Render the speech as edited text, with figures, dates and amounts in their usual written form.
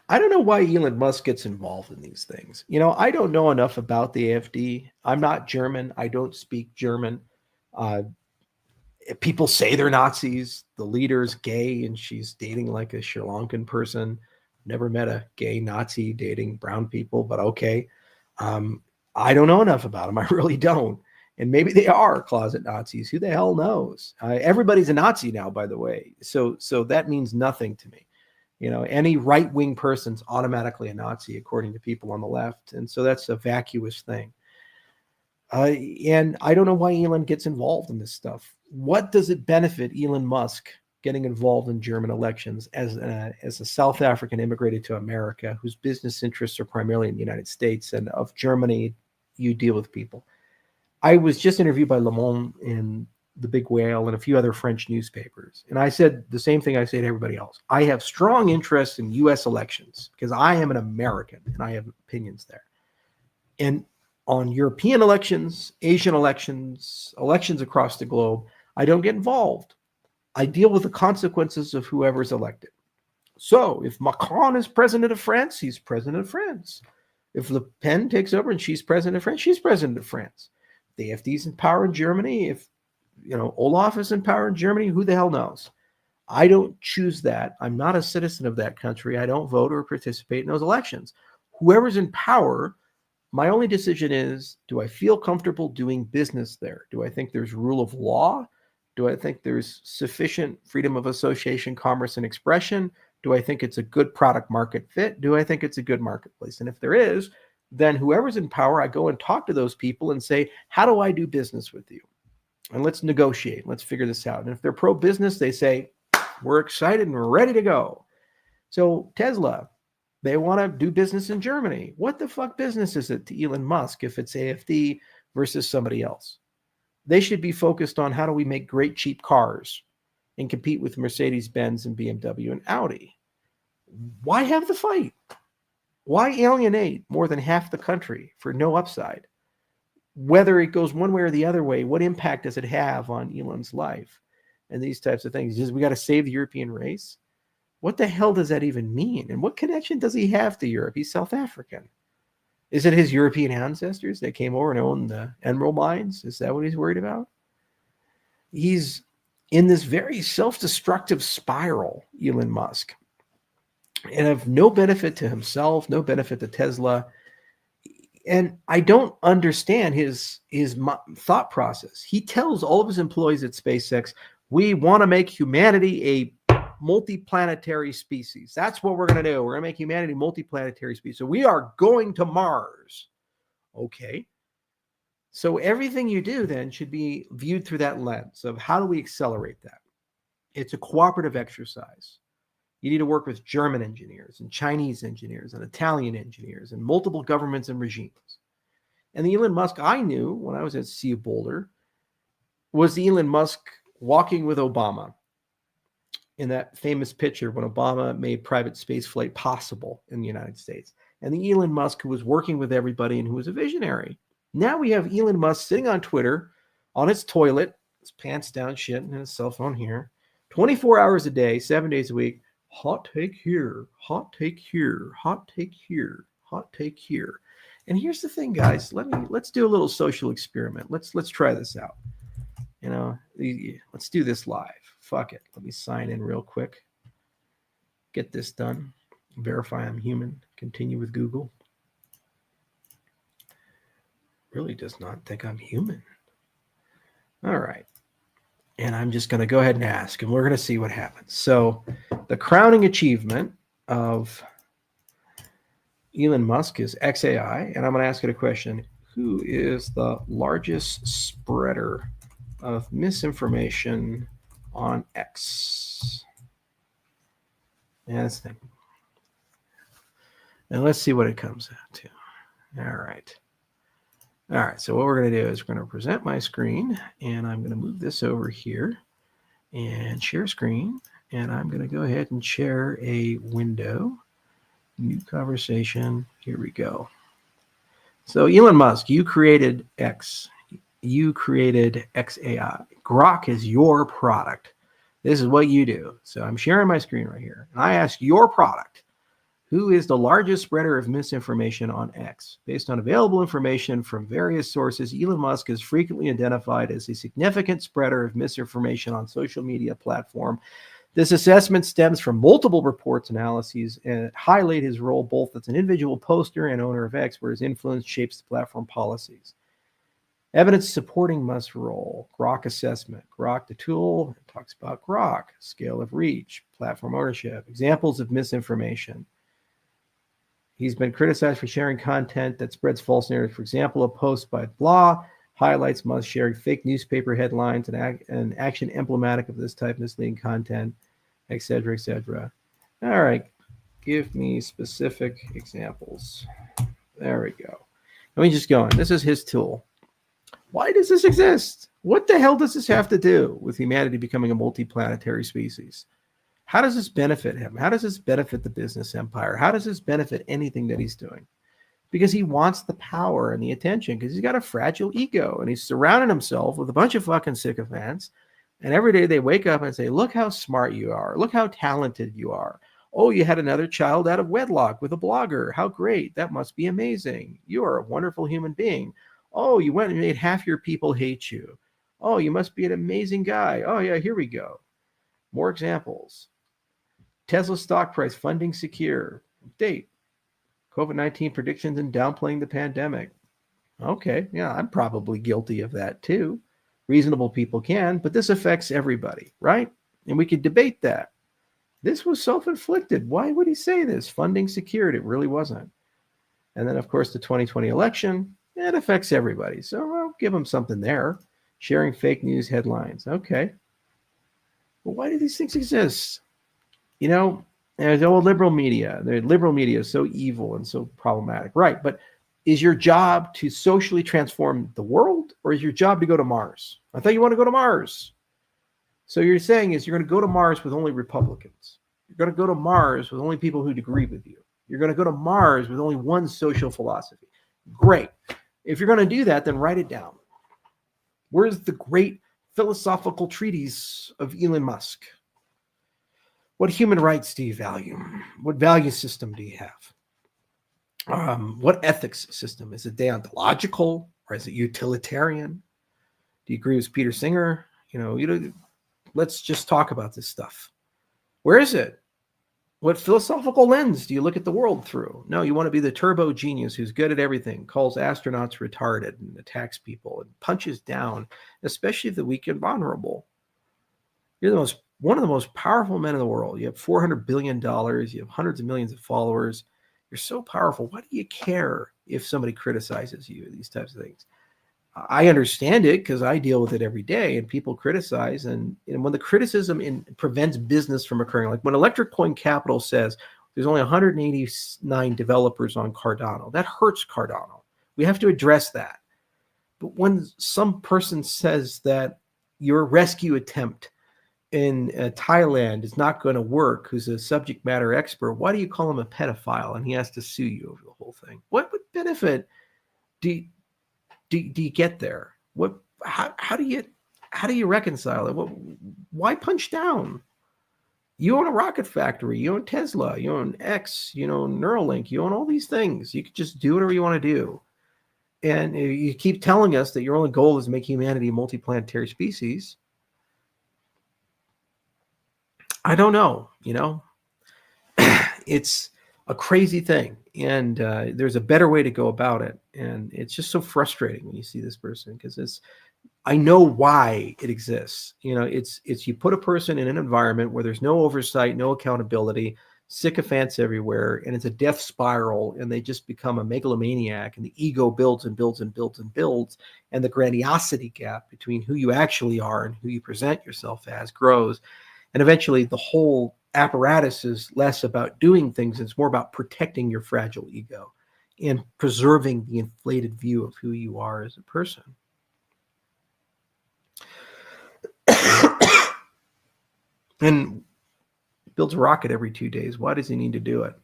I don't know why Elon Musk gets involved in these things. I don't know enough about the AFD. I'm not German. I don't speak German. Uh, People say they're Nazis. The leader's gay and she's dating like a Sri Lankan person. Never met a gay Nazi dating brown people, but okay. Um, I don't know enough about them. I really don't. And maybe they are closet Nazis. Who the hell knows? Everybody's a Nazi now, by the way. So that means nothing to me. Any right wing person's automatically a Nazi, according to people on the left. And so that's a vacuous thing. And I don't know why Elon gets involved in this stuff. What does it benefit Elon Musk getting involved in German elections as a South African immigrated to America whose business interests are primarily in the United States, and of Germany, you deal with people? I was just interviewed by Le Monde and The Big Whale and a few other French newspapers. And I said the same thing I say to everybody else. I have strong interest in U.S. elections because I am an American and I have opinions there. And on European elections, Asian elections, elections across the globe, I don't get involved. I deal with the consequences of whoever's elected. So if Macron is president of France, he's president of France. If Le Pen takes over and she's president of France, she's president of France. The AfD's in power in Germany. If Olaf is in power in Germany, who the hell knows? I don't choose that. I'm not a citizen of that country. I don't vote or participate in those elections. Whoever's in power, my only decision is, do I feel comfortable doing business there? Do I think there's rule of law? Do I think there's sufficient freedom of association, commerce, and expression? Do I think it's a good product market fit? Do I think it's a good marketplace? And if there is, then whoever's in power, I go and talk to those people and say, how do I do business with you? And let's negotiate. Let's figure this out. And if they're pro-business, they say, we're excited and we're ready to go. So Tesla, they want to do business in Germany. What the fuck business is it to Elon Musk if it's AfD versus somebody else? They should be focused on how do we make great cheap cars and compete with Mercedes-Benz and BMW and Audi. Why have the fight? Why alienate more than half the country for no upside? Whether it goes one way or the other way, what impact does it have on Elon's life? And these types of things. Just we got to save the European race. What the hell does that even mean? And what connection does he have to Europe? He's South African. Is it his European ancestors that came over and owned the emerald mines? Is that what he's worried about? He's in this very self-destructive spiral, Elon Musk, and of no benefit to himself, no benefit to Tesla. And I don't understand his thought process. He tells all of his employees at SpaceX, we want to make humanity a multiplanetary species. That's what we're going to do. We're going to make humanity a multiplanetary species. So we are going to Mars. Okay. So everything you do then should be viewed through that lens of how do we accelerate that? It's a cooperative exercise. You need to work with German engineers and Chinese engineers and Italian engineers and multiple governments and regimes. And the Elon Musk I knew when I was at Sea of Boulder was the Elon Musk walking with Obama in that famous picture when Obama made private space flight possible in the United States. And the Elon Musk who was working with everybody and who was a visionary. Now we have Elon Musk sitting on Twitter on his toilet, his pants down, shit, and his cell phone here, 24 hours a day, 7 days a week. Hot take here, hot take here, hot take here, hot take here. And here's the thing, guys. Let's do a little social experiment. Let's try this out. Let's do this live. Fuck it. Let me sign in real quick. Get this done. Verify I'm human. Continue with Google. Really does not think I'm human. All right. And I'm just going to go ahead and ask, and we're going to see what happens. So the crowning achievement of Elon Musk is XAI, and I'm going to ask it a question. Who is the largest spreader of misinformation on X? Yeah, that's the thing. And let's see what it comes out to. All right. All right, so what we're going to do is we're going to present my screen, and I'm going to move this over here and share screen, and I'm going to go ahead and share a window, new conversation. Here we go. So Elon Musk, you created X. You created XAI. Grok is your product. This is what you do. So I'm sharing my screen right here, and I ask your product, Who is the largest spreader of misinformation on X? Based on available information from various sources, Elon Musk is frequently identified as a significant spreader of misinformation on social media platform. This assessment stems from multiple reports, analyses, and highlight his role both as an individual poster and owner of X, where his influence shapes the platform policies. Evidence supporting Musk's role. Grok assessment. Grok, the tool, talks about Grok, scale of reach, platform ownership, examples of misinformation. He's been criticized for sharing content that spreads false narratives. For example, a post by blah highlights Musk sharing fake newspaper headlines and action emblematic of this type of misleading content, etc., etc. All right, give me specific examples. There we go. Let me just go in. This is his tool. Why does this exist? What the hell does this have to do with humanity becoming a multiplanetary species? How does this benefit him? How does this benefit the business empire? How does this benefit anything that he's doing? Because he wants the power and the attention, because he's got a fragile ego and he's surrounded himself with a bunch of fucking sycophants. And every day they wake up and say, look how smart you are. Look how talented you are. Oh, you had another child out of wedlock with a blogger. How great. That must be amazing. You are a wonderful human being. Oh, you went and made half your people hate you. Oh, you must be an amazing guy. Oh, yeah, here we go. More examples. Tesla stock price, funding secure. Date. COVID-19 predictions and downplaying the pandemic. Okay, yeah, I'm probably guilty of that too. Reasonable people can, but this affects everybody, right? And we could debate that. This was self-inflicted. Why would he say this? Funding secured. It really wasn't. And then, of course, the 2020 election, it affects everybody. So I'll give him something there. Sharing fake news headlines. Okay. Well, why do these things exist? You know, there's old liberal media. The liberal media is so evil and so problematic. Right. But is your job to socially transform the world, or is your job to go to Mars? I thought you want to go to Mars. So you're saying is you're going to go to Mars with only Republicans. You're going to go to Mars with only people who agree with you. You're going to go to Mars with only one social philosophy. Great. If you're going to do that, then write it down. Where's the great philosophical treatise of Elon Musk? What human rights do you value? What value system do you have? What ethics system? Is it deontological or is it utilitarian? Do you agree with Peter Singer? Let's just talk about this stuff. Where is it? What philosophical lens do you look at the world through? No, you want to be the turbo genius who's good at everything, calls astronauts retarded and attacks people and punches down, especially the weak and vulnerable. You're one of the most powerful men in the world. You have $400 billion. You have hundreds of millions of followers. You're so powerful. Why do you care if somebody criticizes you? These types of things. I understand it because I deal with it every day, and people criticize. And when the criticism prevents business from occurring, like when Electric Point Capital says there's only 189 developers on Cardano, that hurts Cardano. We have to address that. But when some person says that your rescue attempt in Thailand is not going to work, who's a subject matter expert, why do you call him a pedophile and he has to sue you over the whole thing? What benefit do you get there? How do you reconcile it? Why punch down? You own a rocket factory, you own Tesla, you own X, you own Neuralink, you own all these things. You could just do whatever you want to do. And you keep telling us that your only goal is to make humanity a multiplanetary species. I don't know, it's a crazy thing. And there's a better way to go about it. And it's just so frustrating when you see this person, because I know why it exists. It's you put a person in an environment where there's no oversight, no accountability, sycophants everywhere, and it's a death spiral, and they just become a megalomaniac, and the ego builds and builds and builds and builds, and the grandiosity gap between who you actually are and who you present yourself as grows. And eventually the whole apparatus is less about doing things. It's more about protecting your fragile ego and preserving the inflated view of who you are as a person. And builds a rocket every 2 days. Why does he need to do it?